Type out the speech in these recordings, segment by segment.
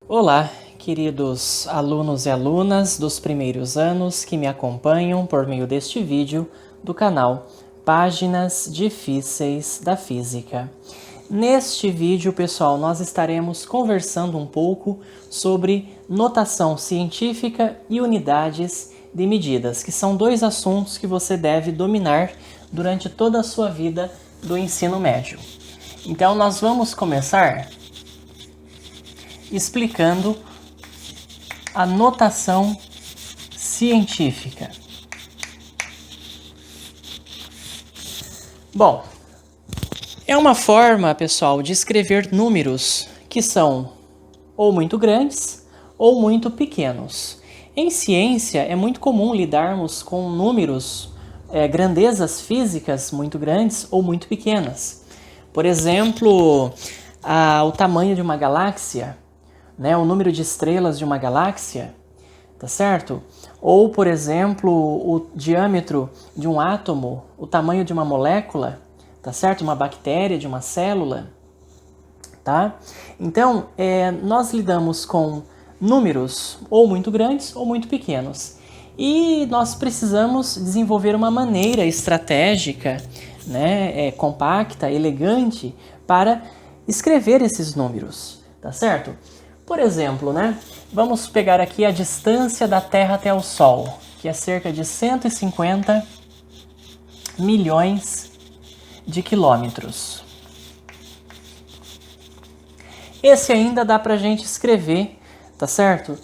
Olá, queridos alunos e alunas dos primeiros anos que me acompanham por meio deste vídeo do canal Páginas Difíceis da Física. Neste vídeo, pessoal, nós estaremos conversando um pouco sobre notação científica e unidades de medidas, que são dois assuntos que você deve dominar durante toda a sua vida do ensino médio. Então, nós vamos começar explicando a notação científica. Bom, é uma forma, pessoal, de escrever números que são ou muito grandes ou muito pequenos. Em ciência, é muito comum lidarmos com números, grandezas físicas muito grandes ou muito pequenas. Por exemplo, o tamanho de uma galáxia, né, o número de estrelas de uma galáxia, tá certo? Ou, por exemplo, o diâmetro de um átomo, o tamanho de uma molécula, tá certo? Uma bactéria, de uma célula, tá? Então, nós lidamos com números ou muito grandes ou muito pequenos. E nós precisamos desenvolver uma maneira estratégica, né, compacta, elegante, para escrever esses números, tá certo? Por exemplo, né, vamos pegar aqui a distância da Terra até o Sol, que é cerca de 150 milhões de quilômetros. Esse ainda dá para a gente escrever, tá certo?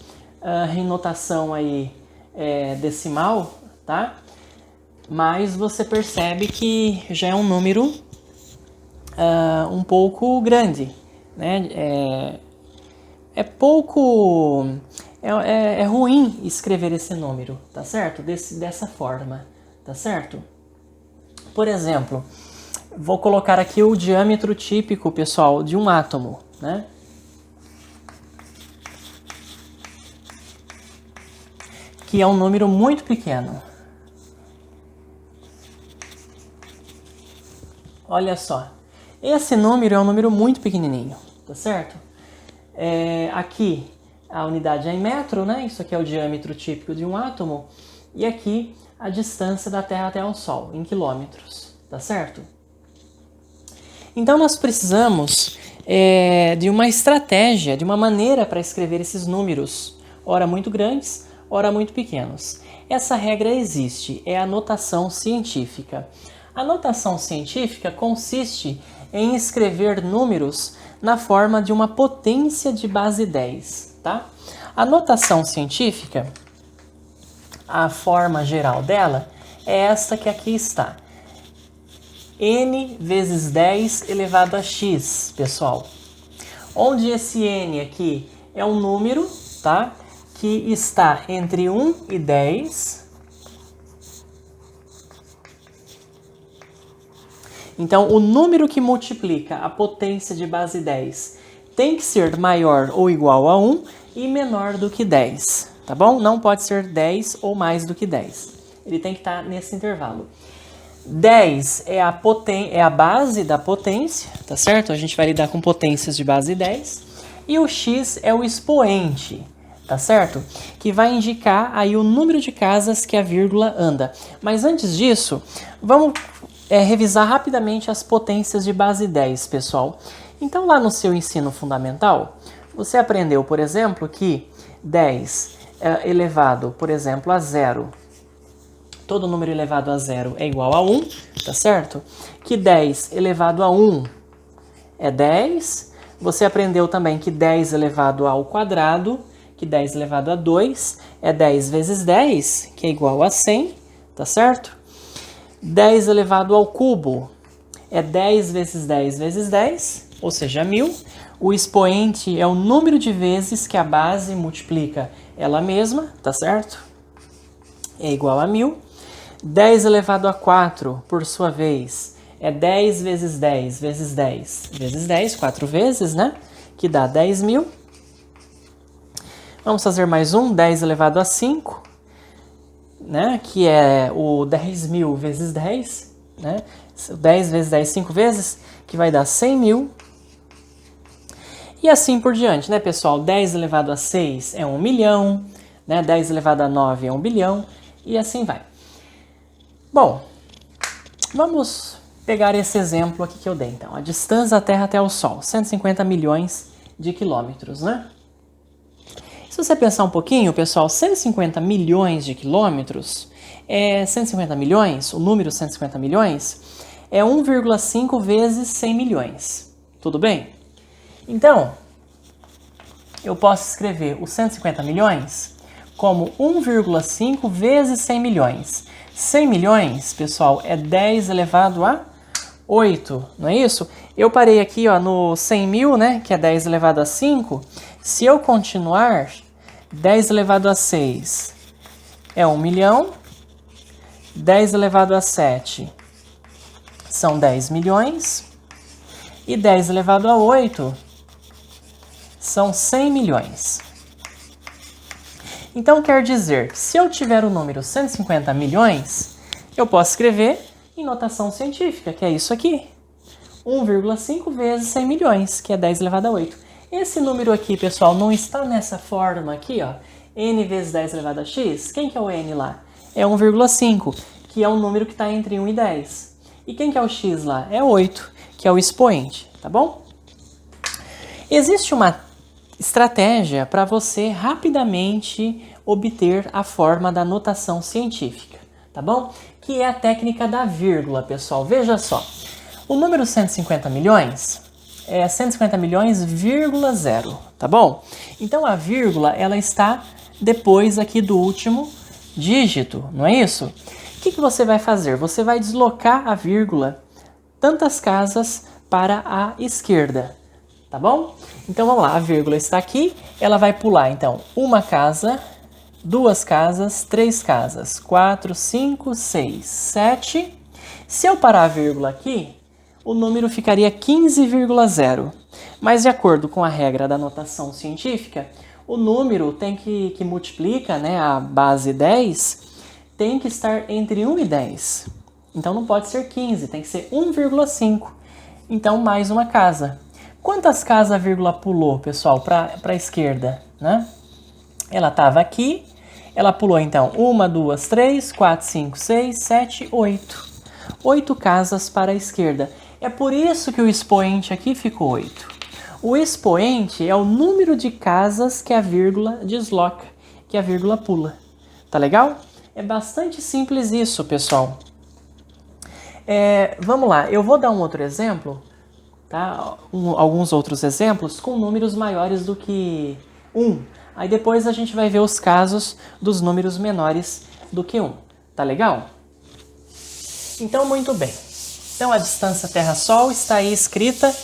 Em notação aí decimal, tá? Mas você percebe que já é um número um pouco grande, né? É ruim escrever esse número, tá certo? Dessa forma, tá certo? Por exemplo, vou colocar aqui o diâmetro típico, pessoal, de um átomo, né? Que é um número muito pequeno. Olha só, esse número é um número muito pequenininho, tá certo? Aqui a unidade é em metro, né? Isso aqui é o diâmetro típico de um átomo. E aqui a distância da Terra até o Sol, em quilômetros, tá certo? Então nós precisamos de uma estratégia, de uma maneira para escrever esses números, ora muito grandes, ora muito pequenos. Essa regra existe, é a notação científica. A notação científica consiste em escrever números na forma de uma potência de base 10, tá? A notação científica, a forma geral dela, é esta que aqui está. N vezes 10 elevado a x, pessoal. Onde esse N aqui é um número, tá? Que está entre 1 e 10. Então, o número que multiplica a potência de base 10 tem que ser maior ou igual a 1 e menor do que 10, tá bom? Não pode ser 10 ou mais do que 10. Ele tem que estar nesse intervalo. 10 é a base da potência, tá certo? A gente vai lidar com potências de base 10. E o x é o expoente, tá certo? Que vai indicar aí o número de casas que a vírgula anda. Mas antes disso, vamos revisar rapidamente as potências de base 10, pessoal. Então, lá no seu ensino fundamental, você aprendeu, por exemplo, que 10 elevado, por exemplo, a 0, todo número elevado a 0 é igual a 1, tá certo? Que 10 elevado a 1 é 10. Você aprendeu também que 10 elevado ao quadrado, que 10 elevado a 2 é 10 vezes 10, que é igual a 100, tá certo? 10 elevado ao cubo é 10 vezes 10 vezes 10, ou seja, 1000. O expoente é o número de vezes que a base multiplica ela mesma, tá certo? É igual a 1000. 10 elevado a 4, por sua vez, é 10 vezes 10 vezes 10 vezes 10, 4 vezes, né? Que dá 10.000. Vamos fazer mais um, 10 elevado a 5. né? Que é o 10.000 vezes 10, né? 10 vezes 10, 5 vezes, que vai dar 100 mil. E assim por diante, né, pessoal? 10 elevado a 6 é 1 milhão, né? 10 elevado a 9 é 1 bilhão, e assim vai. Bom, vamos pegar esse exemplo aqui que eu dei, então. A distância da Terra até o Sol, 150 milhões de quilômetros, né? Se você pensar um pouquinho, pessoal, 150 milhões de quilômetros, 150 milhões, o número 150 milhões, é 1,5 vezes 100 milhões. Tudo bem? Então, eu posso escrever os 150 milhões como 1,5 vezes 100 milhões. 100 milhões, pessoal, é 10 elevado a 8, não é isso? Eu parei aqui ó, no 100 mil, né, que é 10 elevado a 5. Se eu continuar, 10 elevado a 6 é 1 milhão. 10 elevado a 7 são 10 milhões. E 10 elevado a 8 são 100 milhões. Então quer dizer que se eu tiver o número 150 milhões, eu posso escrever em notação científica, que é isso aqui. 1,5 vezes 100 milhões, que é 10 elevado a 8. Esse número aqui, pessoal, não está nessa forma aqui, ó. N vezes 10 elevado a x. Quem que é o N lá? É 1,5, que é um número que está entre 1 e 10. E quem que é o x lá? É 8, que é o expoente, tá bom? Existe uma estratégia para você rapidamente obter a forma da notação científica, tá bom? Que é a técnica da vírgula, pessoal. Veja só, o número 150 milhões é 150 milhões, vírgula 0, tá bom? Então a vírgula, ela está depois aqui do último dígito, não é isso? O que você vai fazer? Você vai deslocar a vírgula tantas casas para a esquerda, tá bom? Então vamos lá, a vírgula está aqui, ela vai pular então uma casa, duas casas, três casas, 4, 5, 6, 7. Se eu parar a vírgula aqui, o número ficaria 15,0. Mas de acordo com a regra da notação científica, o número tem que multiplica, né, a base 10, tem que estar entre 1 e 10. Então não pode ser 15, tem que ser 1,5. Então mais uma casa. Quantas casas a vírgula pulou, pessoal, para a esquerda, né? Ela estava aqui, ela pulou então 1, 2, 3, 4, 5, 6, 7, 8. 8 casas para a esquerda. É por isso que o expoente aqui ficou 8. O expoente é o número de casas que a vírgula desloca, que a vírgula pula. Tá legal? É bastante simples isso, pessoal. Vamos lá, eu vou dar um outro exemplo, tá? Alguns outros exemplos com números maiores do que 1. Aí depois a gente vai ver os casos dos números menores do que 1. Tá legal? Então, muito bem. Então, a distância Terra-Sol está aí escrita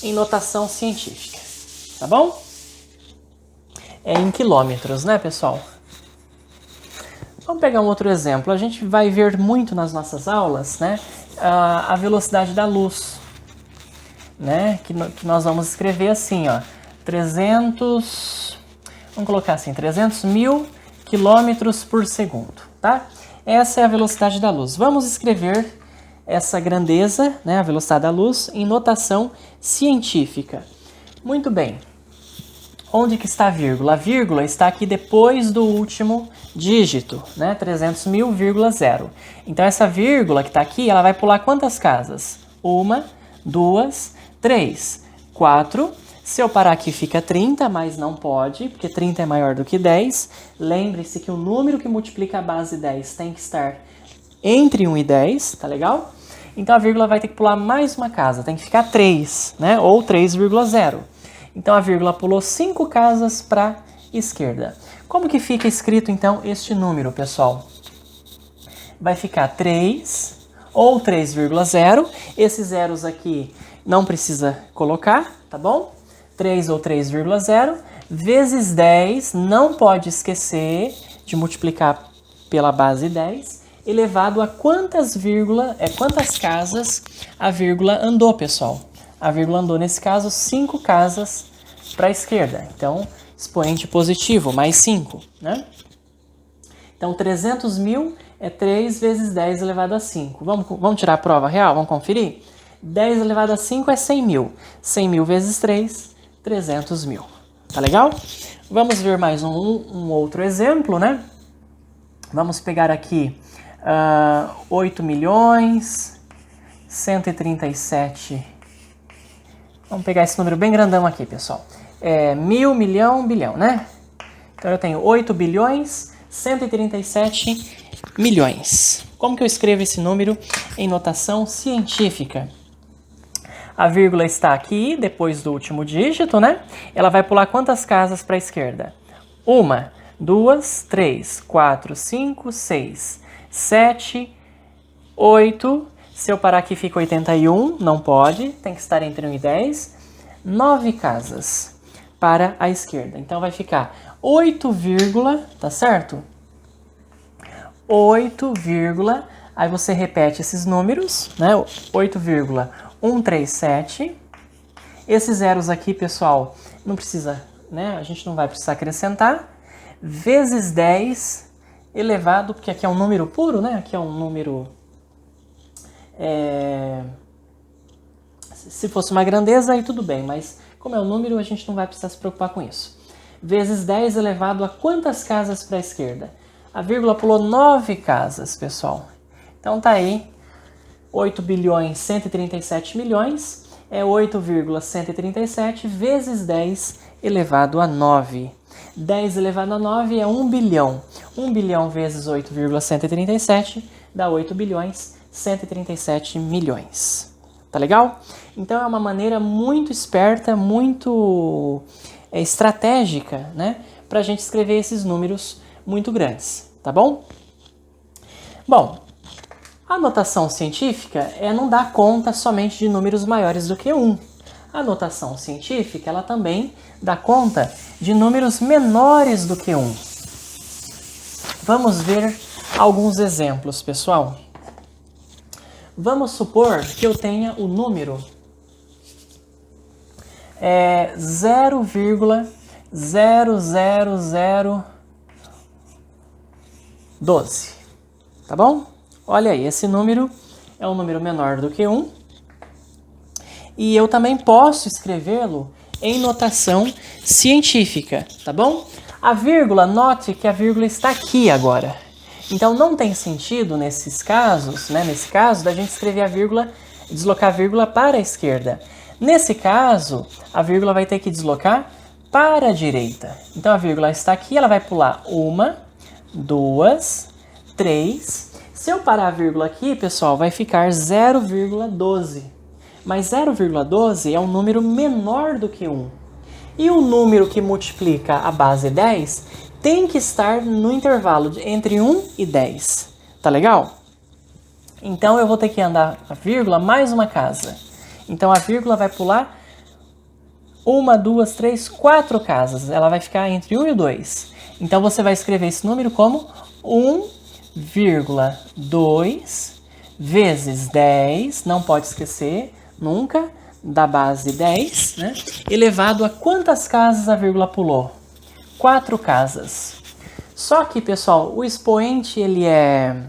em notação científica. Tá bom? É em quilômetros, né, pessoal? Vamos pegar um outro exemplo. A gente vai ver muito nas nossas aulas, né, a velocidade da luz, né, que nós vamos escrever assim, ó, 300, vamos colocar assim, 300 mil quilômetros por segundo, tá? Essa é a velocidade da luz. Vamos escrever essa grandeza, né, a velocidade da luz, em notação científica. Muito bem. Onde que está a vírgula? A vírgula está aqui depois do último dígito, né? 300 mil, vírgula 0. Então, essa vírgula que está aqui, ela vai pular quantas casas? 1, 2, 3, 4. Se eu parar aqui, fica 30, mas não pode, porque 30 é maior do que 10. Lembre-se que o número que multiplica a base 10 tem que estar entre 1 e 10, tá legal? Então, a vírgula vai ter que pular mais uma casa, tem que ficar 3, né? Ou 3,0. Então, a vírgula pulou 5 casas para a esquerda. Como que fica escrito, então, este número, pessoal? Vai ficar 3 ou 3,0. Esses zeros aqui não precisa colocar, tá bom? 3 ou 3,0 vezes 10, não pode esquecer de multiplicar pela base 10, elevado a quantas casas a vírgula andou, pessoal? A vírgula andou, nesse caso, 5 casas para a esquerda. Então, expoente positivo, mais 5, né? Então, 300 mil é 3 vezes 10 elevado a 5. Vamos tirar a prova real? Vamos conferir? 10 elevado a 5 é 100 mil. 100 mil vezes 3, 300 mil. Tá legal? Vamos ver mais um outro exemplo, né? Vamos pegar aqui 8 milhões, 137. Vamos pegar esse número bem grandão aqui, pessoal. Mil, milhão, bilhão, né? Então eu tenho 8 bilhões, 137 milhões. Como que eu escrevo esse número em notação científica? A vírgula está aqui, depois do último dígito, né? Ela vai pular quantas casas para a esquerda? 1, 2, 3, 4, 5, 6, 7, 8. Se eu parar aqui fica 81, não pode, tem que estar entre 1 e 10. 9 casas para a esquerda. Então vai ficar 8, tá certo? 8, aí você repete esses números, né? 8,137. Esses zeros aqui, pessoal, não precisa, né? A gente não vai precisar acrescentar. Vezes 10 elevado, porque aqui é um número puro, né? Aqui é um número... Se fosse uma grandeza, aí tudo bem, mas como é um número, a gente não vai precisar se preocupar com isso. Vezes 10 elevado a quantas casas para a esquerda? A vírgula pulou 9 casas, pessoal. Então tá aí, 8 bilhões 137 milhões é 8,137 vezes 10 elevado a 9. 10 elevado a 9 é 1 bilhão. 1 bilhão vezes 8,137 dá 8 bilhões 137 milhões. Tá legal? Então é uma maneira muito esperta, muito estratégica, né? Pra gente escrever esses números muito grandes, tá bom? Bom, a notação científica não dá conta somente de números maiores do que 1. A notação científica, ela também dá conta de números menores do que 1. Vamos ver alguns exemplos, pessoal. Vamos supor que eu tenha o número 0,00012. Tá bom? Olha aí, esse número é um número menor do que 1. E eu também posso escrevê-lo em notação científica, tá bom? A vírgula, note que a vírgula está aqui agora. Então não tem sentido nesses casos, né, nesse caso, da gente escrever a vírgula, deslocar a vírgula para a esquerda. Nesse caso, a vírgula vai ter que deslocar para a direita. Então a vírgula está aqui, ela vai pular 1, 2, 3. Se eu parar a vírgula aqui, pessoal, vai ficar 0,12. Mas 0,12 é um número menor do que 1. E o número que multiplica a base 10 tem que estar no intervalo entre 1 e 10. Tá legal? Então eu vou ter que andar a vírgula mais uma casa. Então a vírgula vai pular 1, 2, 3, 4 casas. Ela vai ficar entre 1 e 2. Então você vai escrever esse número como 1,2 vezes 10. Não pode esquecer nunca da base 10, né? Elevado a quantas casas a vírgula pulou? 4 casas. Só que, pessoal, o expoente ele é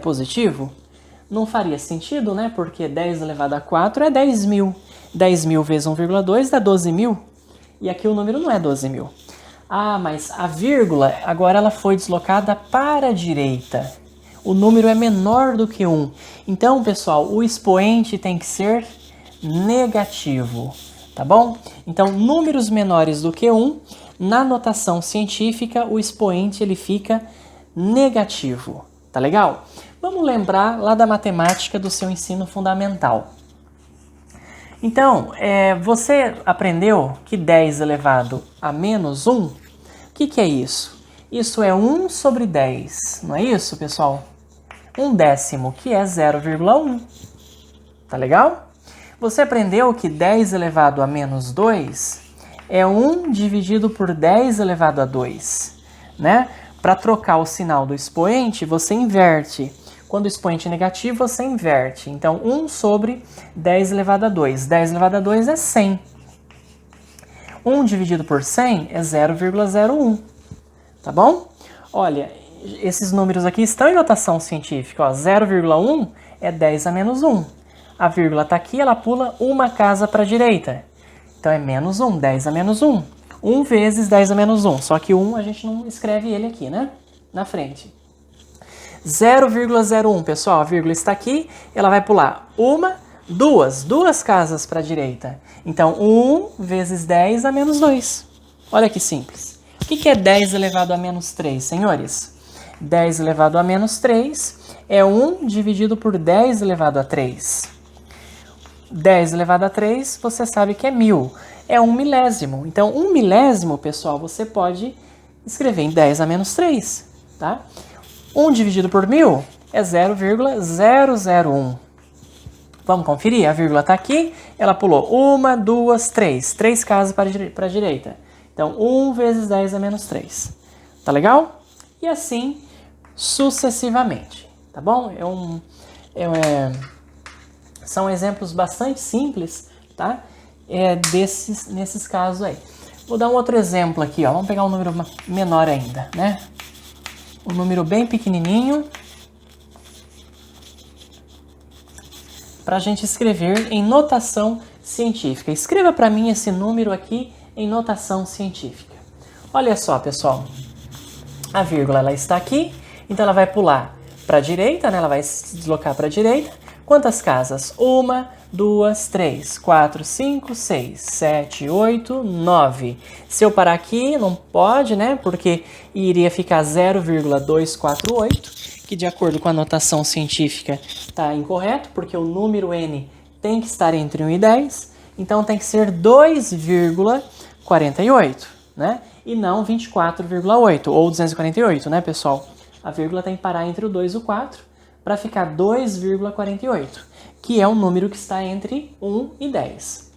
positivo? Não faria sentido, né? Porque 10 elevado a 4 é 10 mil. 10 mil vezes 1,2 dá 12 mil. E aqui o número não é 12 mil. Ah, mas a vírgula, agora ela foi deslocada para a direita. O número é menor do que 1. Então, pessoal, o expoente tem que ser negativo. Tá bom? Então, números menores do que 1... Na notação científica, o expoente ele fica negativo. Tá legal? Vamos lembrar lá da matemática do seu ensino fundamental. Então, você aprendeu que 10 elevado a menos 1, o que é isso? Isso é 1 sobre 10, não é isso, pessoal? 1/10, que é 0,1. Tá legal? Você aprendeu que 10 elevado a menos 2... é 1 dividido por 10 elevado a 2, né? Para trocar o sinal do expoente, você inverte. Quando o expoente é negativo, você inverte. Então, 1 sobre 10 elevado a 2. 10 elevado a 2 é 100. 1 dividido por 100 é 0,01. Tá bom? Olha, esses números aqui estão em notação científica. 0,1 é 10 a menos 1. A vírgula está aqui, ela pula uma casa para a direita. Então é menos 1, 10 a menos 1. 1 vezes 10 a menos 1. Só que 1 a gente não escreve ele aqui, né? Na frente. 0,01, pessoal, a vírgula está aqui, ela vai pular duas casas para a direita. Então, 1 vezes 10 a menos 2. Olha que simples. O que é 10 elevado a menos 3, senhores? 10 elevado a menos 3 é 1 dividido por 10 elevado a 3. 10 elevado a 3, você sabe que é 1000. É 1 milésimo. Então, 1 milésimo, pessoal, você pode escrever em 10 a menos 3, tá? 1 dividido por 1000 é 0,001. Vamos conferir? A vírgula está aqui, ela pulou 1, 2, 3. 3 casas para a direita. Então, 1 vezes 10 a menos 3. Tá legal? E assim, sucessivamente. Tá bom? São exemplos bastante simples, tá? Nesses casos aí. Vou dar um outro exemplo aqui, ó. Vamos pegar um número menor ainda, né? Um número bem pequenininho, para a gente escrever em notação científica. Escreva para mim esse número aqui em notação científica. Olha só, pessoal. A vírgula ela está aqui, então ela vai pular para a direita, né? Ela vai se deslocar para a direita. Quantas casas? 1, 2, 3, 4, 5, 6, 7, 8, 9. Se eu parar aqui, não pode, né? Porque iria ficar 0,248, que de acordo com a notação científica está incorreto, porque o número n tem que estar entre 1 e 10, então tem que ser 2,48, né? E não 24,8 ou 248, né, pessoal? A vírgula tem que parar entre o 2 e o 4 para ficar 2,48, que é um número que está entre 1 e 10.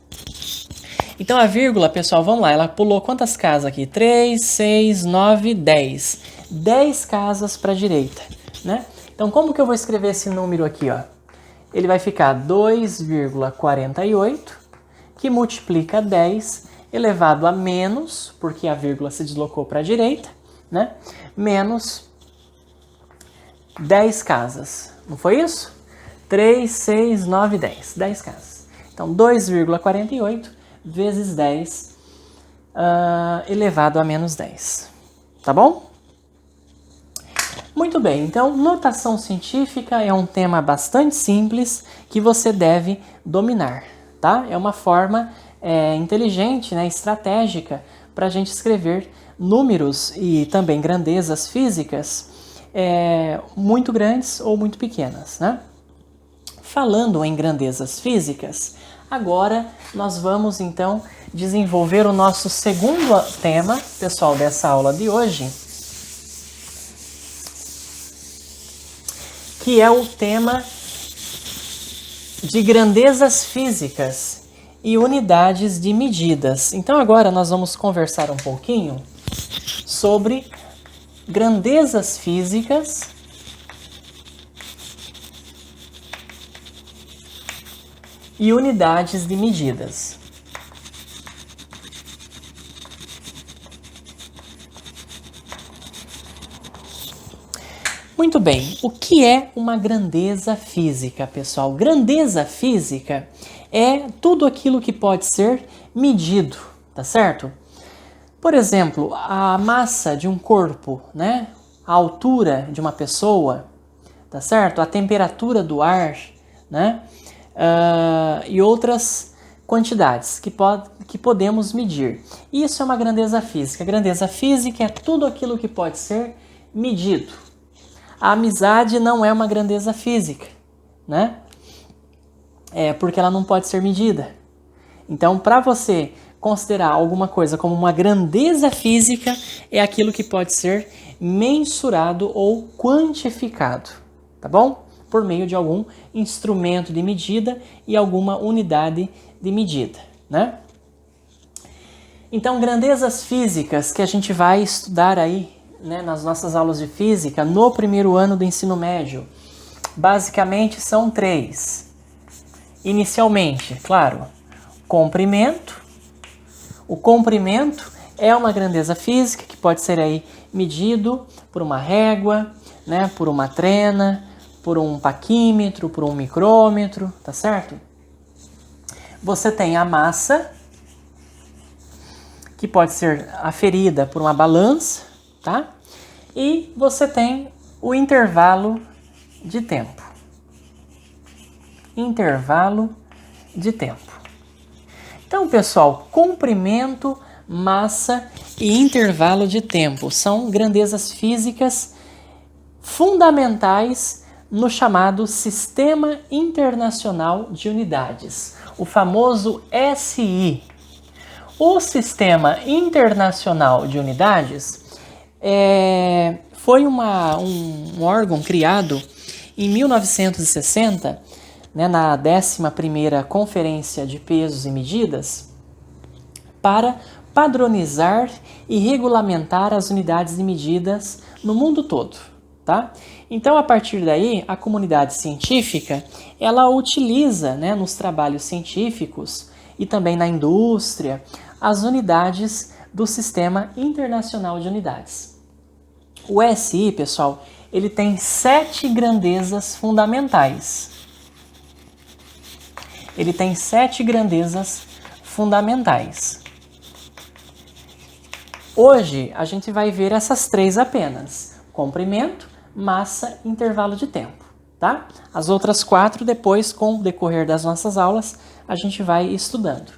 Então a vírgula, pessoal, vamos lá, ela pulou quantas casas aqui? 3, 6, 9, 10. 10 casas para a direita, né? Então como que eu vou escrever esse número aqui, ó? Ele vai ficar 2,48, que multiplica 10 elevado a menos, porque a vírgula se deslocou para a direita, né? Menos 10 casas. Não foi isso? 3, 6, 9, 10. 10 casas. Então, 2,48 vezes 10 elevado a menos 10. Tá bom? Muito bem. Então, notação científica é um tema bastante simples que você deve dominar, tá? É uma forma inteligente, né, estratégica para a gente escrever números e também grandezas físicas muito grandes ou muito pequenas, né? Falando em grandezas físicas, agora nós vamos então desenvolver o nosso segundo tema, pessoal, dessa aula de hoje, que é o tema de grandezas físicas e unidades de medidas. Então agora nós vamos conversar um pouquinho sobre grandezas físicas e unidades de medidas. Muito bem, o que é uma grandeza física, pessoal? Grandeza física é tudo aquilo que pode ser medido, tá certo? Por exemplo, a massa de um corpo, né? A altura de uma pessoa, tá certo? A temperatura do ar, né? E outras quantidades que podemos medir. Isso é uma grandeza física. A grandeza física é tudo aquilo que pode ser medido. A amizade não é uma grandeza física, né? Porque ela não pode ser medida. Então, para você considerar alguma coisa como uma grandeza física, é aquilo que pode ser mensurado ou quantificado, tá bom? Por meio de algum instrumento de medida e alguma unidade de medida, né? Então, grandezas físicas que a gente vai estudar aí, né, nas nossas aulas de física no primeiro ano do ensino médio, basicamente são 3. Inicialmente, claro, comprimento. O comprimento é uma grandeza física que pode ser aí medido por uma régua, né, por uma trena, por um paquímetro, por um micrômetro, tá certo? Você tem a massa, que pode ser aferida por uma balança, tá? E você tem o intervalo de tempo. Intervalo de tempo. Então, pessoal, comprimento, massa e intervalo de tempo são grandezas físicas fundamentais no chamado Sistema Internacional de Unidades, o famoso SI. O Sistema Internacional de Unidades foi um órgão criado em 1960, né, na 11ª Conferência de Pesos e Medidas, para padronizar e regulamentar as unidades de medidas no mundo todo. Tá? Então, a partir daí, a comunidade científica, ela utiliza, né, nos trabalhos científicos e também na indústria, as unidades do Sistema Internacional de Unidades. O SI, pessoal, ele tem 7 grandezas fundamentais. Ele tem 7 grandezas fundamentais. Hoje, a gente vai ver essas 3 apenas: comprimento, massa, intervalo de tempo, tá? As outras 4, depois, com o decorrer das nossas aulas, a gente vai estudando.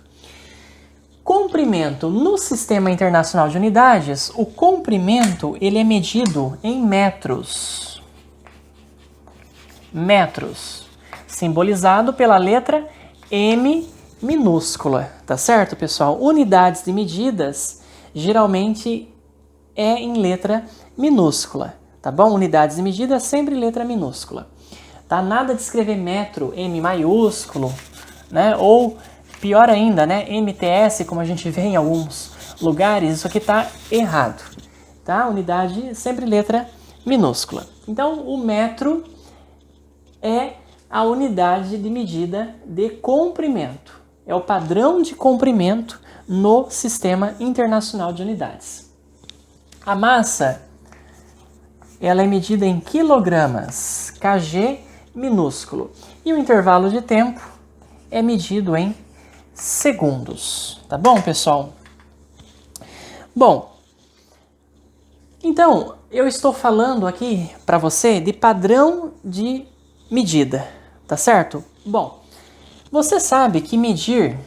Comprimento. No Sistema Internacional de Unidades, o comprimento ele é medido em metros. Metros. Simbolizado pela letra M minúscula, tá certo, pessoal? Unidades de medidas, geralmente, é em letra minúscula. Tá bom? Unidades de medida sempre letra minúscula. Tá? Nada de escrever metro, M maiúsculo, né? Ou pior ainda, né? MTS, como a gente vê em alguns lugares, isso aqui tá errado. Tá? Unidade sempre letra minúscula. Então, o metro é a unidade de medida de comprimento. É o padrão de comprimento no Sistema Internacional de Unidades. A massa, ela é medida em quilogramas, kg minúsculo. E o intervalo de tempo é medido em segundos. Tá bom, pessoal? Bom, então, eu estou falando aqui para você de padrão de medida, tá certo? Bom, você sabe que medir,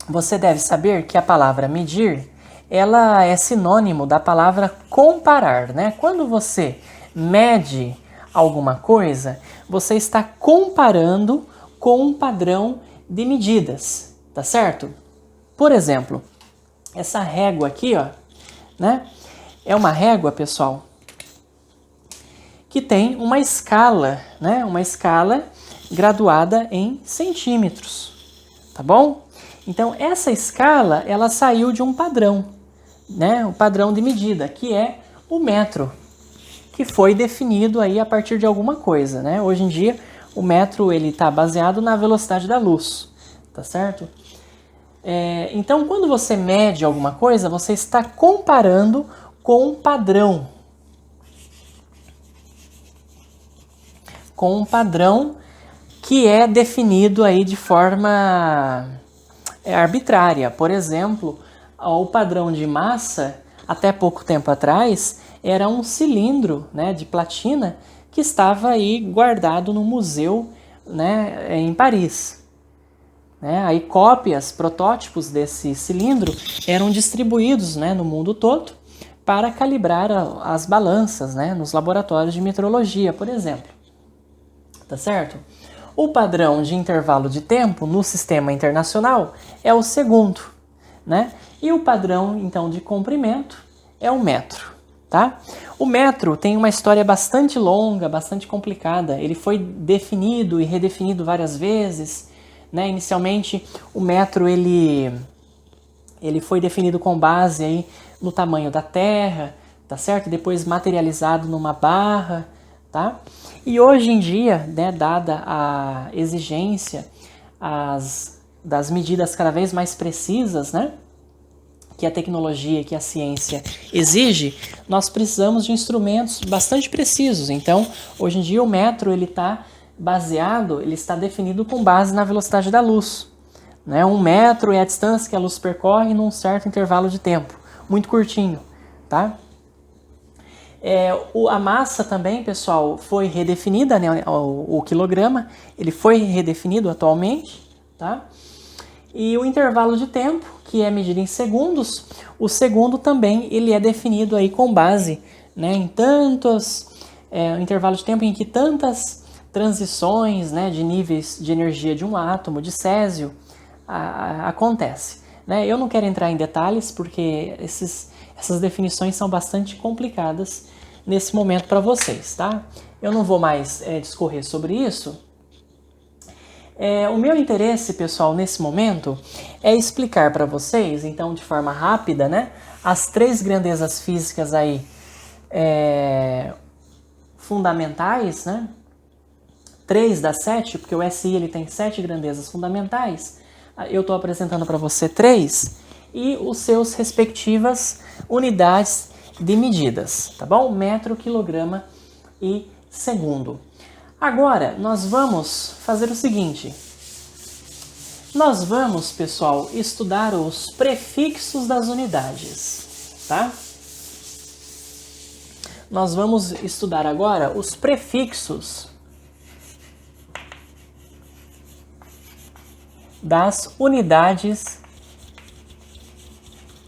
você deve saber que a palavra medir, ela é sinônimo da palavra comparar, né? Quando você mede alguma coisa, você está comparando com um padrão de medidas, tá certo? Por exemplo, essa régua aqui, ó, né? É uma régua, pessoal, que tem uma escala, né? Uma escala graduada em centímetros, tá bom? Então, essa escala, ela saiu de um padrão, né, o padrão de medida, que é o metro, que foi definido aí a partir de alguma coisa, né? Hoje em dia, o metro ele está baseado na velocidade da luz, tá certo? Então, quando você mede alguma coisa, você está comparando com um padrão. Com um padrão que é definido aí de forma arbitrária. Por exemplo, o padrão de massa, até pouco tempo atrás, era um cilindro, né, de platina que estava aí guardado no museu, né, em Paris. Aí cópias, protótipos desse cilindro eram distribuídos, né, no mundo todo para calibrar as balanças, né, nos laboratórios de metrologia, por exemplo. Tá certo? O padrão de intervalo de tempo no sistema internacional é o segundo, né? E o padrão, então, de comprimento é o metro, tá? O metro tem uma história bastante longa, bastante complicada. Ele foi definido e redefinido várias vezes, né? Inicialmente, o metro ele foi definido com base aí no tamanho da Terra, tá certo? Depois materializado numa barra, tá? E hoje em dia, né, dada a exigência das medidas cada vez mais precisas, né, que a tecnologia, que a ciência exige, nós precisamos de instrumentos bastante precisos. Então, hoje em dia o metro ele está definido com base na velocidade da luz. Né? 1 metro é a distância que a luz percorre num certo intervalo de tempo, muito curtinho, tá? A massa também, pessoal, foi redefinida, né? O quilograma, ele foi redefinido atualmente, tá? E o intervalo de tempo, que é medido em segundos, o segundo também ele é definido aí com base, né, em tantos intervalo de tempo em que tantas transições, né, de níveis de energia de um átomo, de césio, acontece. Né? Eu não quero entrar em detalhes porque essas definições são bastante complicadas nesse momento para vocês, tá? Eu não vou mais discorrer sobre isso. O meu interesse, pessoal, nesse momento é explicar para vocês, então, de forma rápida, né, as 3 grandezas físicas aí fundamentais, né? 3 das 7, porque o SI ele tem 7 grandezas fundamentais. Eu estou apresentando para você 3 e os seus respectivas unidades de medidas, tá bom? Metro, quilograma e segundo. Agora, nós vamos fazer o seguinte. Nós vamos, pessoal, estudar os prefixos das unidades, tá? Nós vamos estudar agora os prefixos das unidades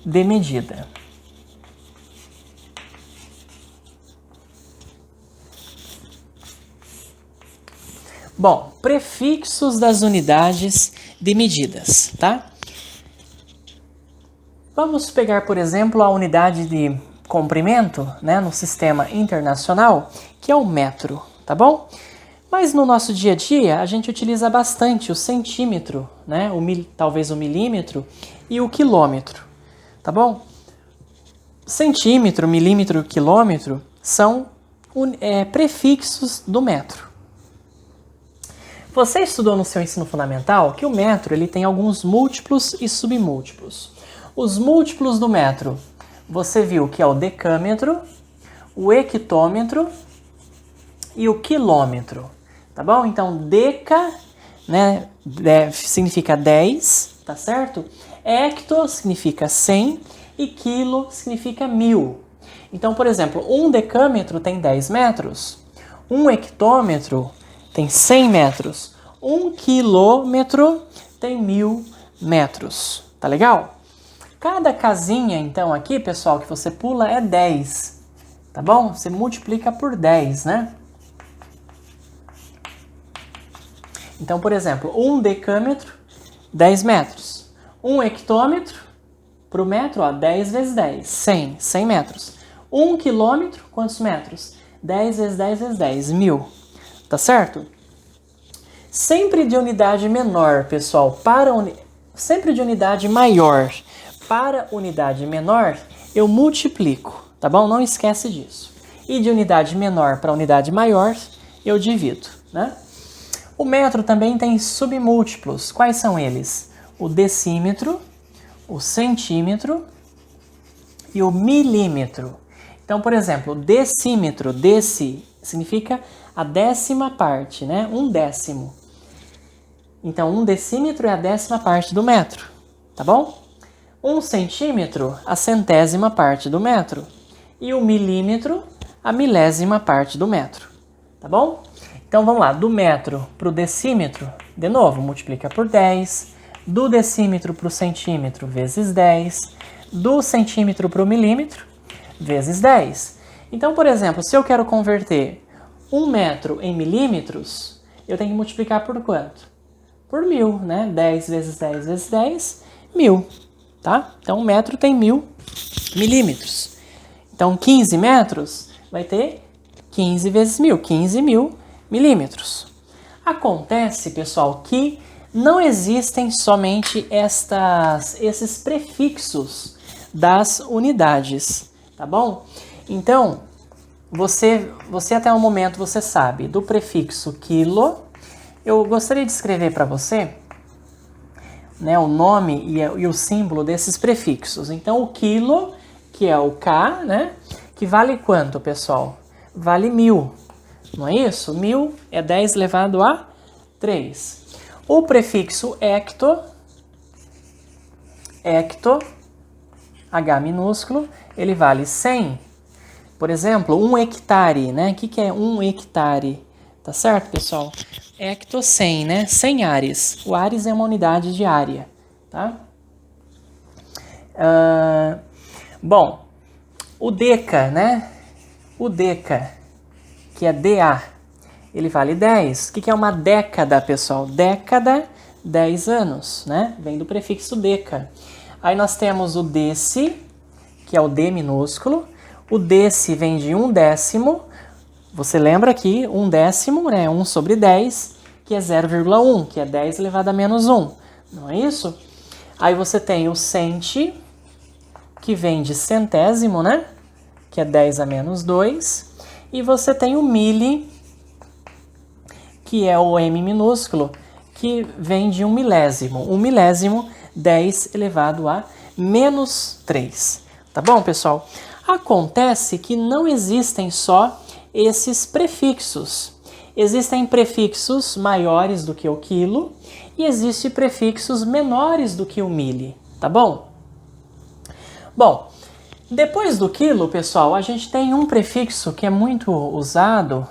de medida. Bom, prefixos das unidades de medidas, tá? Vamos pegar, por exemplo, a unidade de comprimento, né, no sistema internacional, que é o metro, tá bom? Mas no nosso dia a dia, a gente utiliza bastante o centímetro, né, talvez o milímetro e o quilômetro, tá bom? Centímetro, milímetro, quilômetro são prefixos do metro. Você estudou no seu ensino fundamental que o metro ele tem alguns múltiplos e submúltiplos. Os múltiplos do metro, você viu que é o decâmetro, o hectômetro e o quilômetro, tá bom? Então, deca, né, significa 10, tá certo? Hecto significa 100 e quilo significa 1000. Então, por exemplo, um decâmetro tem 10 metros, um hectômetro tem 100 metros, 1 quilômetro tem 1000 metros, tá legal? Cada casinha, então, aqui, pessoal, que você pula é 10, tá bom? Você multiplica por 10, né? Então, por exemplo, 1 decâmetro, 10 metros. 1 hectômetro, para o metro, ó, 10 vezes 10, 100 metros. 1 quilômetro, quantos metros? 10 vezes 10 vezes 10, 1000. Tá certo? Sempre de unidade menor, pessoal, sempre de unidade maior para unidade menor, eu multiplico, tá bom? Não esquece disso. E de unidade menor para unidade maior, eu divido, né? O metro também tem submúltiplos. Quais são eles? O decímetro, o centímetro e o milímetro. Então, por exemplo, decímetro, significa a 10ª parte, né? 1/10. Então, 1 decímetro é a 10ª parte do metro, tá bom? 1 centímetro, a 100ª parte do metro. E o milímetro, a 1000ª parte do metro, tá bom? Então, vamos lá, do metro para o decímetro, de novo, multiplica por 10. Do decímetro para o centímetro, vezes 10. Do centímetro para o milímetro, vezes 10. Então, por exemplo, se eu quero converter 1 metro em milímetros, eu tenho que multiplicar por quanto? Por 1000, né? 10 vezes 10 vezes 10, 1000, tá? Então, 1 metro tem 1000 milímetros. Então, 15 metros vai ter 15 vezes 1000, 15.000 milímetros. Acontece, pessoal, que não existem somente esses prefixos das unidades, tá bom? Então, você até o momento você sabe do prefixo quilo. Eu gostaria de escrever para você né, o nome e o símbolo desses prefixos. Então, o quilo, que é o K, né, que vale quanto, pessoal? Vale 1000, não é isso? 1000 é 10 elevado a 3. O prefixo hecto, H minúsculo, ele vale 100. Por exemplo, 1 hectare, né? O que é 1 hectare? Tá certo, pessoal? Hecto 100, né? 100 ares. O ares é uma unidade de área, tá? Bom, o deca, né? O deca, que é DA, ele vale 10. O que é uma década, pessoal? Década, 10 anos, né? Vem do prefixo deca. Aí nós temos o deci, que é o D minúsculo. O deci vem de 1/10. Você lembra que 1/10, né? 1 sobre 10, que é 0,1, que é 10 elevado a menos 1. Não é isso? Aí você tem o centi, que vem de centésimo, né? Que é 10 a menos 2. E você tem o mili, que é o M minúsculo, que vem de 1 milésimo. 1 milésimo, 10 elevado a menos 3. Tá bom, pessoal? Acontece que não existem só esses prefixos. Existem prefixos maiores do que o quilo e existem prefixos menores do que o mili, tá bom? Bom, depois do quilo, pessoal, a gente tem um prefixo que é muito usado,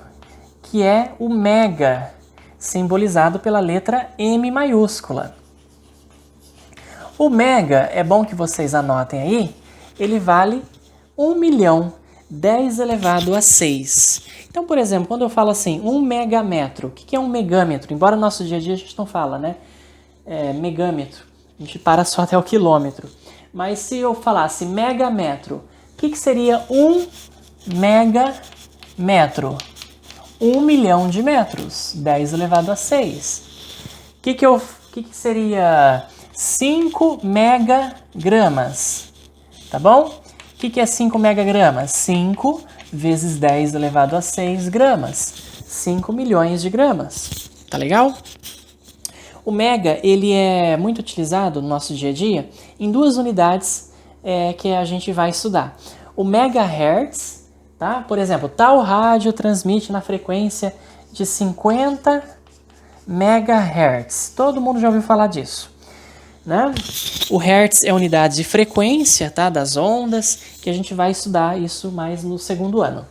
que é o mega, simbolizado pela letra M maiúscula. O mega, é bom que vocês anotem aí, ele vale 1 milhão, 10 elevado a 6. Então, por exemplo, quando eu falo assim, 1 megametro, o que é um megâmetro? Embora no nosso dia a dia a gente não fala, né? Megâmetro, a gente para só até o quilômetro. Mas se eu falasse megametro, o que seria 1 megametro? 1 milhão de metros, 10 elevado a 6. O que seria 5 megagramas? Tá bom? O que é 5 megagramas? 5 vezes 10 elevado a 6 gramas. 5 milhões de gramas. Tá legal? O mega, ele é muito utilizado no nosso dia a dia em duas unidades que a gente vai estudar. O megahertz, tá? Por exemplo, tal rádio transmite na frequência de 50 megahertz. Todo mundo já ouviu falar disso, né? O hertz é a unidade de frequência, tá? Das ondas, que a gente vai estudar isso mais no segundo ano.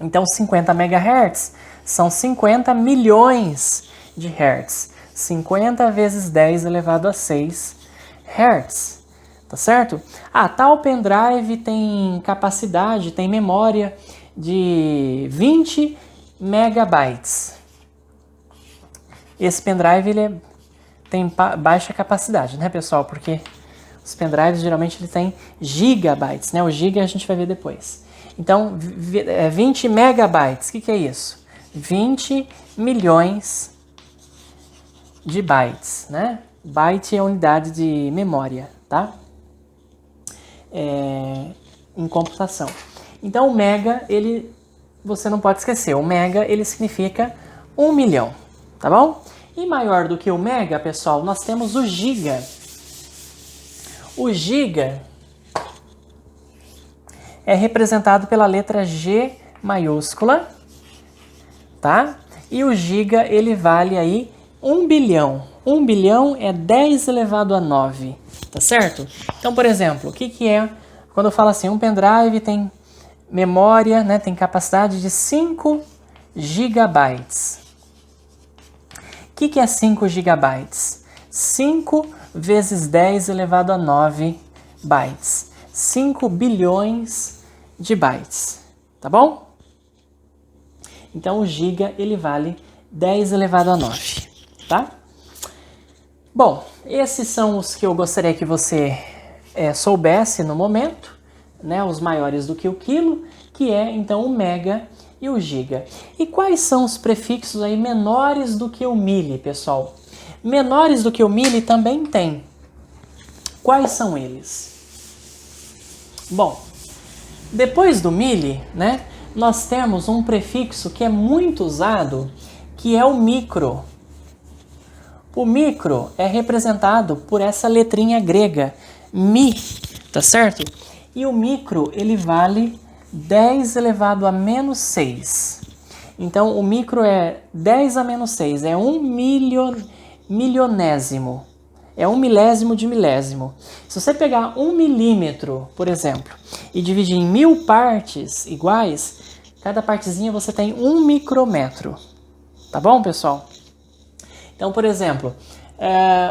Então, 50 megahertz são 50 milhões de hertz. 50 vezes 10 elevado a 6 hertz, tá certo? Tal pendrive tem capacidade, tem memória de 20 megabytes. Esse pendrive ele tem baixa capacidade, né, pessoal? Porque os pendrives geralmente ele tem gigabytes, né? O giga a gente vai ver depois. Então, 20 megabytes, o que é isso? 20 milhões de bytes, né? Byte é a unidade de memória, tá? Em computação. Então, o mega, você não pode esquecer, o mega, ele significa 1 milhão, tá bom? E maior do que o mega, pessoal, nós temos o giga. O giga é representado pela letra G maiúscula, tá? E o giga, ele vale aí 1 bilhão. 1 bilhão é 10 elevado a 9, tá certo? Então, por exemplo, o que é, quando eu falo assim, um pendrive tem memória, né, tem capacidade de 5 gigabytes. O que é 5 gigabytes? 5 vezes 10 elevado a 9 bytes. 5 bilhões de bytes, tá bom? Então, o giga, ele vale 10 elevado a 9. Tá? Bom, esses são os que eu gostaria que você soubesse no momento, né? Os maiores do que o quilo, que é então o mega e o giga. E quais são os prefixos aí menores do que o mili, pessoal? Menores do que o mili também tem. Quais são eles? Bom, depois do mili, né? Nós temos um prefixo que é muito usado, que é o micro. O micro é representado por essa letrinha grega, mi, tá certo? E o micro, ele vale 10 elevado a menos 6. Então, o micro é 10 a menos 6, é 1 milionésimo. É 1 milésimo de milésimo. Se você pegar 1 milímetro, por exemplo, e dividir em 1000 partes iguais, cada partezinha você tem 1 micrômetro. Tá bom, pessoal? Então, por exemplo,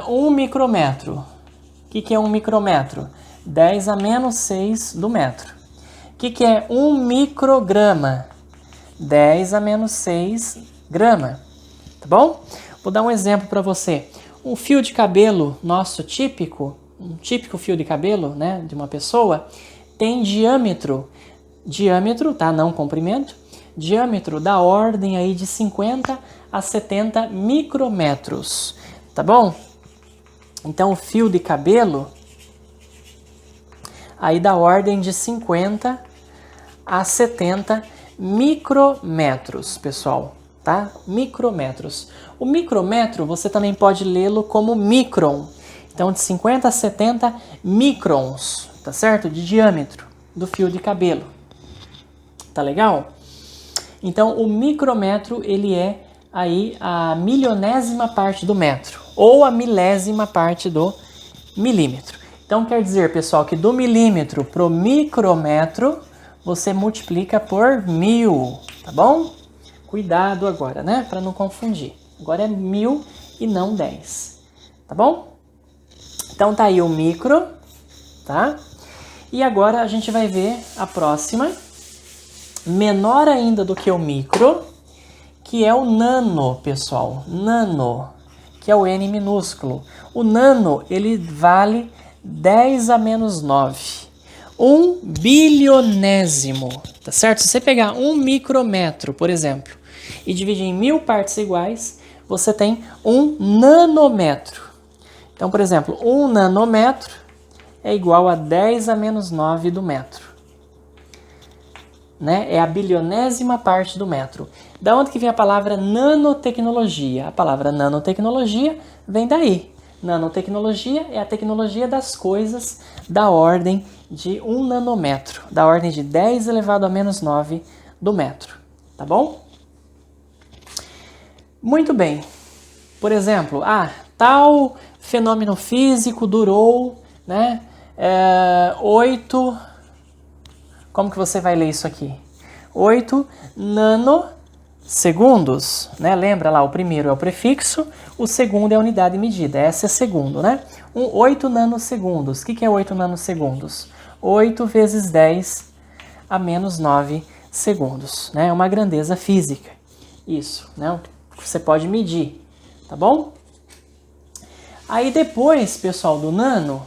1 micrômetro. O que é 1 micrômetro? 10 a menos 6 do metro. O que é 1 micrograma? 10 a menos 6 grama. Tá bom? Vou dar um exemplo para você. Um fio de cabelo nosso típico, um típico fio de cabelo, né, de uma pessoa, tem diâmetro, tá, não comprimento, diâmetro da ordem aí de 50 a 70 micrômetros, tá bom? Então o fio de cabelo aí da ordem de 50 a 70 micrômetros, pessoal. Tá? Micrômetros. O micrômetro você também pode lê-lo como micron. Então, de 50 a 70 microns, tá certo? De diâmetro do fio de cabelo. Tá legal? Então, o micrômetro, ele é aí a milionésima parte do metro, ou a milésima parte do milímetro. Então, quer dizer, pessoal, que do milímetro pro micrômetro, você multiplica por 1000, tá bom? Cuidado agora, né? Para não confundir. Agora é 1000 e não 10. Tá bom? Então tá aí o micro, tá? E agora a gente vai ver a próxima. Menor ainda do que o micro, que é o nano, pessoal. Nano, que é o N minúsculo. O nano, ele vale 10 a menos 9. 1 bilionésimo, tá certo? Se você pegar 1 micrômetro, por exemplo, e dividir em 1000 partes iguais, você tem 1 nanômetro. Então, por exemplo, 1 nanômetro é igual a 10 a menos 9 do metro. Né? É a bilionésima parte do metro. Da onde que vem a palavra nanotecnologia? A palavra nanotecnologia vem daí. Nanotecnologia é a tecnologia das coisas da ordem de 1 nanômetro, da ordem de 10 elevado a menos 9 do metro. Tá bom? Muito bem. Por exemplo, tal fenômeno físico durou, né, 8... Como que você vai ler isso aqui? 8 nanosegundos, né? Lembra lá, o primeiro é o prefixo, o segundo é a unidade medida. Essa é segundo, né? 8 nanosegundos. O que é 8 nanosegundos? 8 vezes 10 a menos 9 segundos, né? É uma grandeza física. Isso, né? Você pode medir, tá bom? Aí depois, pessoal, do nano,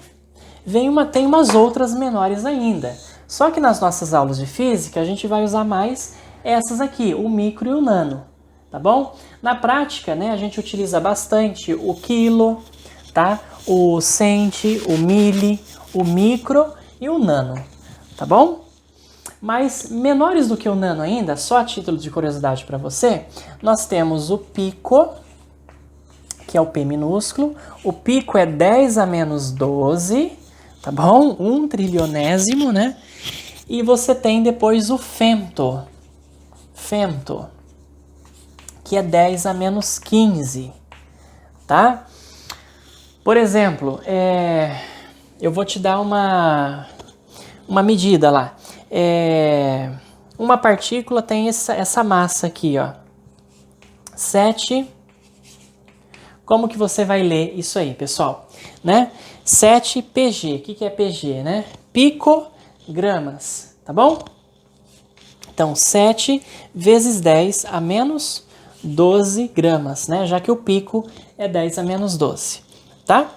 tem umas outras menores ainda. Só que nas nossas aulas de física, a gente vai usar mais essas aqui, o micro e o nano, tá bom? Na prática, né, a gente utiliza bastante o quilo, tá? O centi, o mili, o micro e o nano, tá bom? Mas menores do que o nano ainda, só a título de curiosidade para você, nós temos o pico, que é o P minúsculo. O pico é 10 a menos 12, tá bom? 1 trilionésimo, né? E você tem depois o femto, que é 10 a menos 15, tá? Por exemplo, eu vou te dar uma medida lá. Uma partícula tem essa massa aqui, ó. 7. Como que você vai ler isso aí, pessoal? Né? 7 pg. O que é pg, né? Picogramas, tá bom? Então, 7 vezes 10 a menos 12 gramas, né? Já que o pico é 10 a menos 12, tá?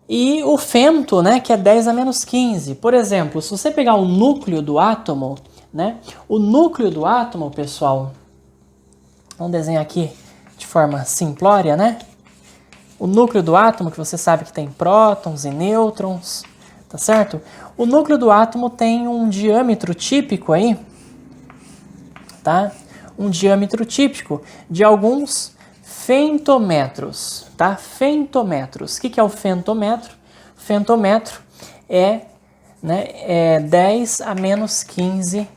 E o femto, né? Que é 10 a menos 15. Por exemplo, se você pegar o núcleo do átomo, né? O núcleo do átomo, pessoal, vamos desenhar aqui de forma simplória, né? O núcleo do átomo, que você sabe que tem prótons e nêutrons, tá certo? O núcleo do átomo tem um diâmetro típico aí, tá? Um diâmetro típico de alguns Femtometros, tá? Femtometros. O que é o femtometro? Femtometro é 10 a menos 15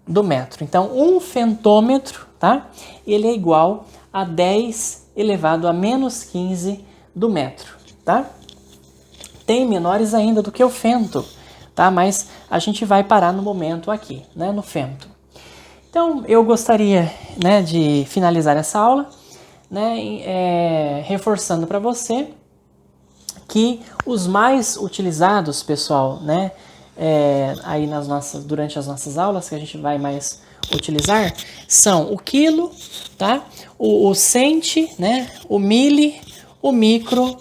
do metro. Então, um femtômetro, tá? Ele é igual a 10 elevado a menos 15 do metro, tá? Tem menores ainda do que o femto, tá? Mas a gente vai parar no momento aqui, né? No femto. Então, eu gostaria, né, de finalizar essa aula, né, reforçando para você que os mais utilizados, pessoal, né, aí durante as nossas aulas, que a gente vai mais utilizar, são o quilo, tá? O centi, né, o mili, o micro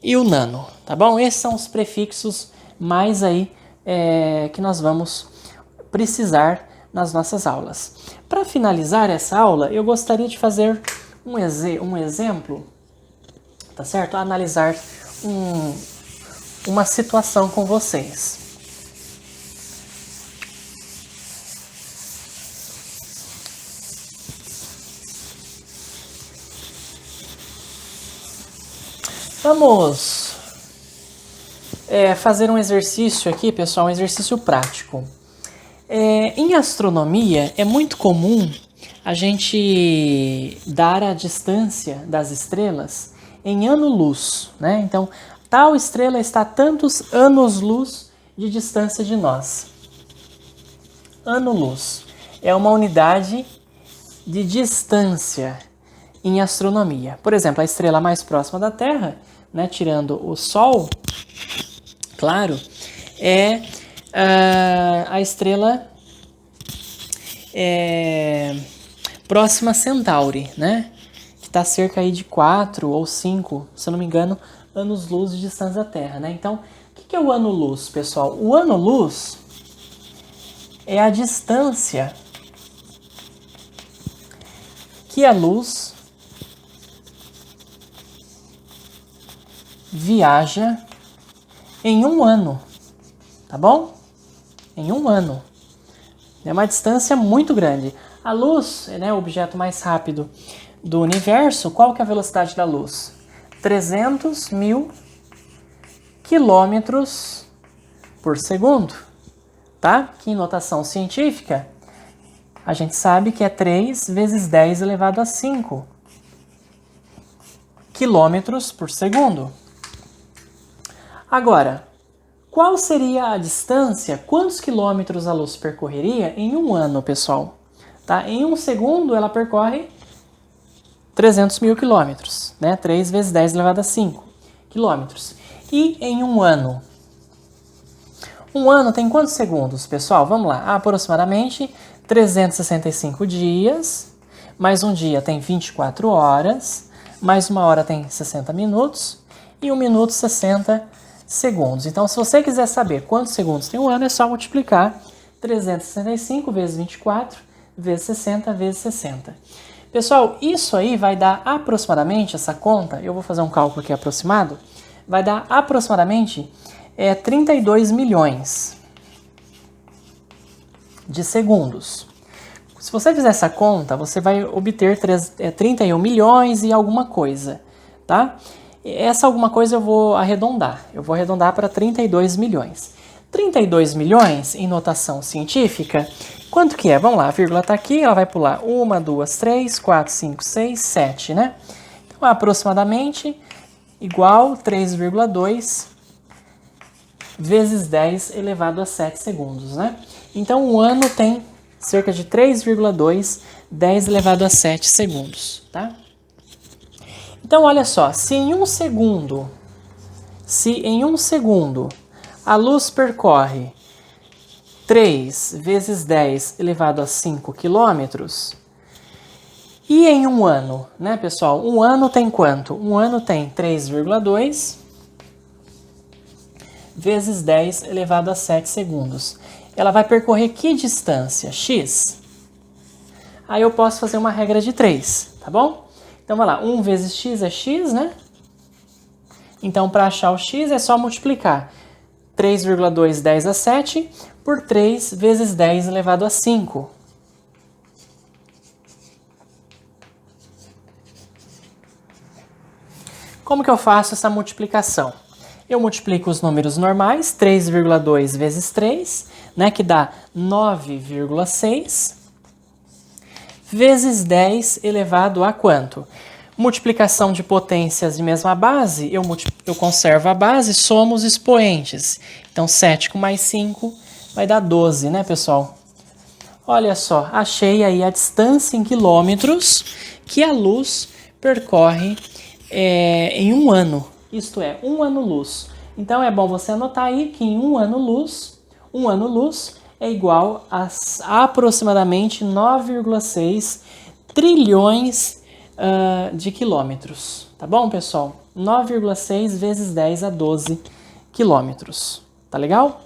e o nano, tá bom? Esses são os prefixos mais aí que nós vamos precisar nas nossas aulas. Para finalizar essa aula, eu gostaria de fazer um exemplo, tá certo? Analisar uma situação com vocês. Vamos fazer um exercício aqui, pessoal, um exercício prático. Em astronomia, é muito comum a gente dar a distância das estrelas em ano-luz, né? Então, tal estrela está a tantos anos-luz de distância de nós. Ano-luz é uma unidade de distância em astronomia. Por exemplo, a estrela mais próxima da Terra, né, tirando o Sol, claro, é a estrela Próxima Centauri, né? Que está cerca aí de 4 ou 5, se eu não me engano, anos-luz de distância da Terra, né? Então, o que é o ano-luz, pessoal? O ano-luz é a distância que a luz viaja em um ano, tá bom? Em um ano. É uma distância muito grande. A luz, né, o objeto mais rápido do universo, qual que é a velocidade da luz? 300 mil quilômetros por segundo, tá? Que em notação científica, a gente sabe que é 3 vezes 10 elevado a 5 quilômetros por segundo. Agora, qual seria a distância, quantos quilômetros a luz percorreria em um ano, pessoal? Tá? Em um segundo, ela percorre 300 mil quilômetros, né? 3 vezes 10 elevado a 5 quilômetros. E em um ano? Um ano tem quantos segundos, pessoal? Vamos lá, aproximadamente 365 dias, mais um dia tem 24 horas, mais uma hora tem 60 minutos, e um minuto 60 segundos. Então, se você quiser saber quantos segundos tem um ano, é só multiplicar 365 vezes 24, vezes 60, vezes 60. Pessoal, isso aí vai dar aproximadamente, essa conta, eu vou fazer um cálculo aqui aproximado, vai dar aproximadamente 32 milhões de segundos. Se você fizer essa conta, você vai obter 31 milhões e alguma coisa, tá? Essa alguma coisa eu vou arredondar. Eu vou arredondar para 32 milhões. 32 milhões em notação científica, quanto que é? Vamos lá, a vírgula está aqui, ela vai pular 1, 2, 3, 4, 5, 6, 7, né? Então, aproximadamente igual 3,2 vezes 10 elevado a 7 segundos, né? Então, um ano tem cerca de 3,2, 10 elevado a 7 segundos, tá? Então, olha só, se em um segundo a luz percorre 3 vezes 10 elevado a 5 quilômetros, e em um ano, né, pessoal? Um ano tem quanto? Um ano tem 3,2 vezes 10 elevado a 7 segundos. Ela vai percorrer que distância? X. Aí eu posso fazer uma regra de 3, tá bom? Então, vai lá, 1 vezes x é x, né? Então, para achar o x, é só multiplicar 3,2, 10 a 7, por 3 vezes 10 elevado a 5. Como que eu faço essa multiplicação? Eu multiplico os números normais, 3,2 vezes 3, né, que dá 9,6, vezes 10 elevado a quanto? Multiplicação de potências de mesma base, eu conservo a base, somo os expoentes. Então, 7 com mais 5 vai dar 12, né, pessoal? Olha só, achei aí a distância em quilômetros que a luz percorre em um ano. Isto é, 1 ano-luz. Então, é bom você anotar aí que em um ano-luz é igual a aproximadamente 9,6 trilhões de quilômetros, tá bom, pessoal? 9,6 vezes 10 a 12 quilômetros, tá legal?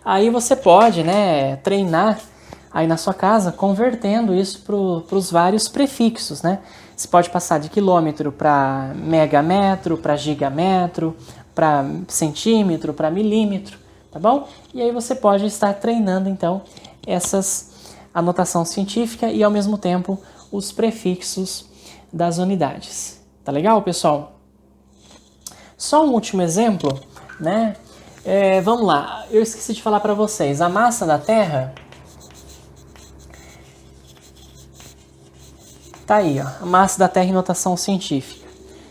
Aí você pode, né, treinar aí na sua casa, convertendo isso para os vários prefixos, né? Você pode passar de quilômetro para megametro, para gigametro, para centímetro, para milímetro, tá bom? E aí você pode estar treinando, então, anotação científica e, ao mesmo tempo, os prefixos das unidades. Tá legal, pessoal? Só um último exemplo, né? Vamos lá, eu esqueci de falar para vocês. A massa da Terra tá aí, ó. A massa da Terra em notação científica.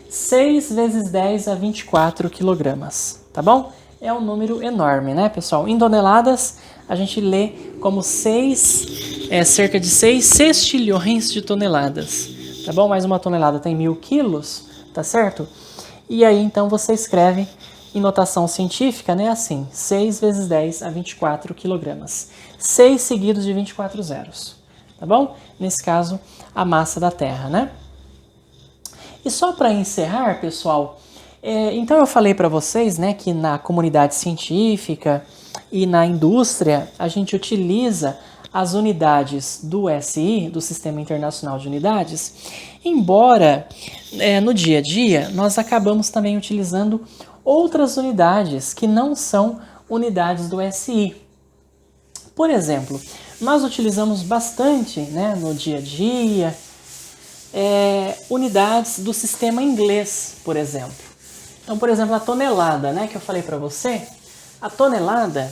6 vezes 10 a 24 quilogramas, tá bom? É um número enorme, né, pessoal? Em toneladas, a gente lê como cerca de 6 sextilhões de toneladas, tá bom? Mais uma tonelada tem 1.000 quilos, tá certo? E aí, então, você escreve em notação científica, né, assim, 6 vezes 10 a 24 quilogramas. 6 seguidos de 24 zeros, tá bom? Nesse caso, a massa da Terra, né? E só para encerrar, pessoal, então eu falei para vocês, né, que na comunidade científica e na indústria a gente utiliza as unidades do SI, do Sistema Internacional de Unidades, embora no dia a dia nós acabamos também utilizando outras unidades que não são unidades do SI. Por exemplo, nós utilizamos bastante, né, no dia a dia unidades do sistema inglês, por exemplo. Então, por exemplo, a tonelada, né, que eu falei para você, a tonelada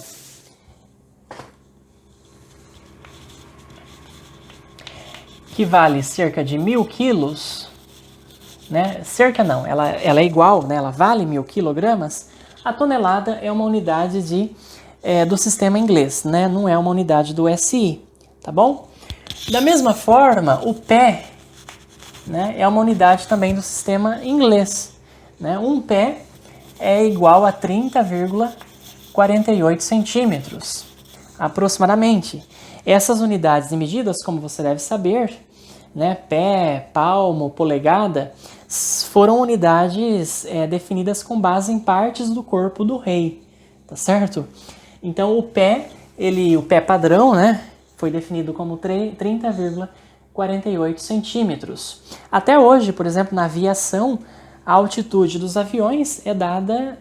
que vale cerca de 1.000 quilos, né, cerca não, ela é igual, né, ela vale 1.000 quilogramas, a tonelada é uma unidade do sistema inglês, né, não é uma unidade do SI, tá bom? Da mesma forma, o pé, né, é uma unidade também do sistema inglês, né? Um pé é igual a 30,48 centímetros, aproximadamente. Essas unidades de medidas, como você deve saber, né, pé, palmo, polegada, foram unidades definidas com base em partes do corpo do rei, tá certo? Então o pé padrão, né, foi definido como 30,48 centímetros. Até hoje, por exemplo, na aviação, a altitude dos aviões é dada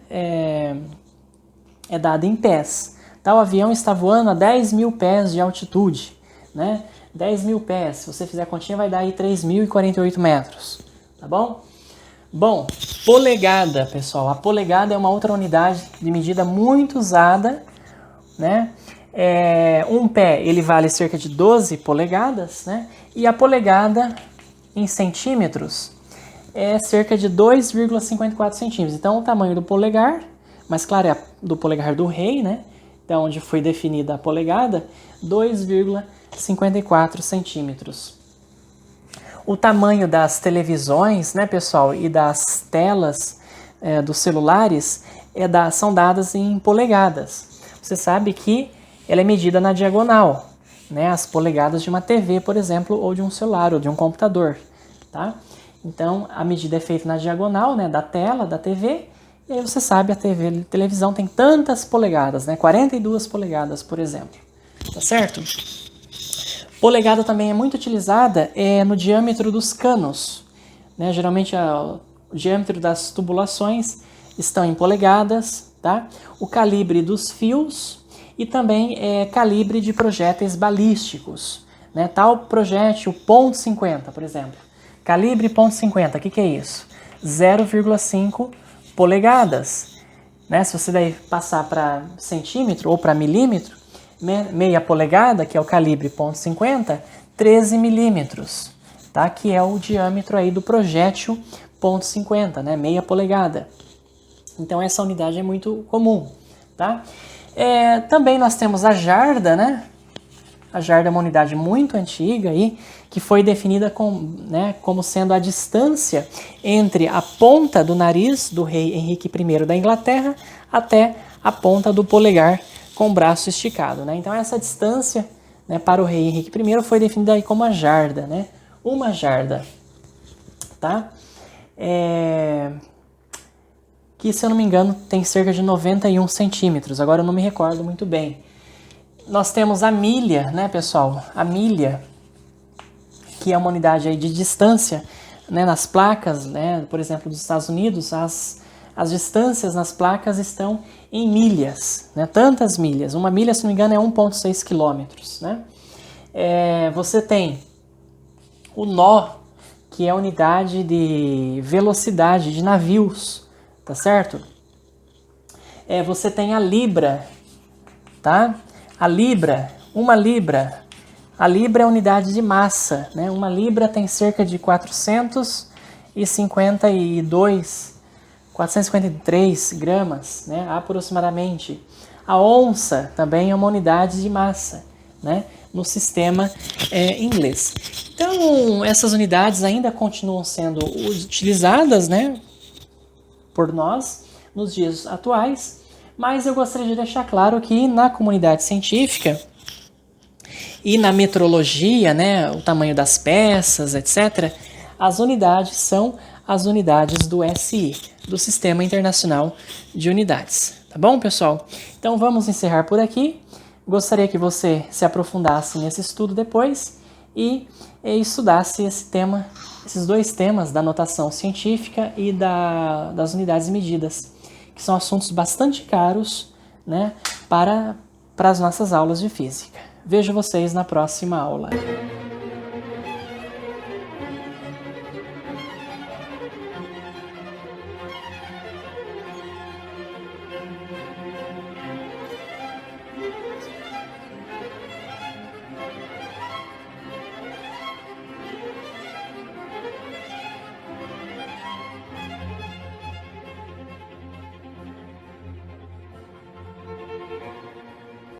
em pés. Tá? O avião está voando a 10.000 pés de altitude, né? 10.000 pés, se você fizer a continha, vai dar aí 3.048 metros, tá bom? Bom, polegada, pessoal. A polegada é uma outra unidade de medida muito usada, né? Um pé, ele vale cerca de 12 polegadas, né? E a polegada em centímetros é cerca de 2,54 centímetros. Então, o tamanho do polegar, mas claro, é do polegar do rei, né? Então, onde foi definida a polegada, 2,54 centímetros. O tamanho das televisões, né, pessoal, e das telas dos celulares são dadas em polegadas. Você sabe que ela é medida na diagonal, né? As polegadas de uma TV, por exemplo, ou de um celular, ou de um computador, tá? Então, a medida é feita na diagonal, né, da tela, da TV, e aí você sabe, a televisão tem tantas polegadas, né? 42 polegadas, por exemplo, tá certo? Polegada também é muito utilizada no diâmetro dos canos, né? Geralmente o diâmetro das tubulações estão em polegadas, tá? O calibre dos fios e também calibre de projéteis balísticos, né? Tal projétil .50, por exemplo. Calibre .50, o que é isso? 0,5 polegadas. Né? Se você daí passar para centímetro ou para milímetro, meia polegada, que é o calibre .50, 13 milímetros, tá? Que é o diâmetro aí do projétil .50, né? Meia polegada. Então essa unidade é muito comum, tá? Também nós temos a jarda, né? A jarda é uma unidade muito antiga aí, que foi definida como sendo a distância entre a ponta do nariz do rei Henrique I da Inglaterra até a ponta do polegar com o braço esticado, né? Então essa distância, né, para o rei Henrique I foi definida aí como a jarda, né? Uma jarda, tá? Que, se eu não me engano, tem cerca de 91 centímetros. Agora eu não me recordo muito bem. Nós temos a milha, né, pessoal? A milha, que é uma unidade aí de distância, né, nas placas, né? Por exemplo, dos Estados Unidos, as distâncias nas placas estão em milhas, né? Tantas milhas. Uma milha, se não me engano, é 1,6 quilômetros, né? Você tem o nó, que é a unidade de velocidade de navios, tá certo? Você tem a libra, tá? A libra, uma libra. A libra é a unidade de massa, né? Uma libra tem cerca de 453 gramas, né? Aproximadamente. A onça também é uma unidade de massa, né? No sistema inglês. Então, essas unidades ainda continuam sendo utilizadas, né, por nós nos dias atuais, mas eu gostaria de deixar claro que na comunidade científica e na metrologia, né, o tamanho das peças, etc., as unidades são as unidades do SI, do Sistema Internacional de Unidades. Tá bom, pessoal? Então vamos encerrar por aqui. Gostaria que você se aprofundasse nesse estudo depois e estudasse esses dois temas da notação científica e das unidades e medidas, que são assuntos bastante caros, né, para as nossas aulas de física. Vejo vocês na próxima aula.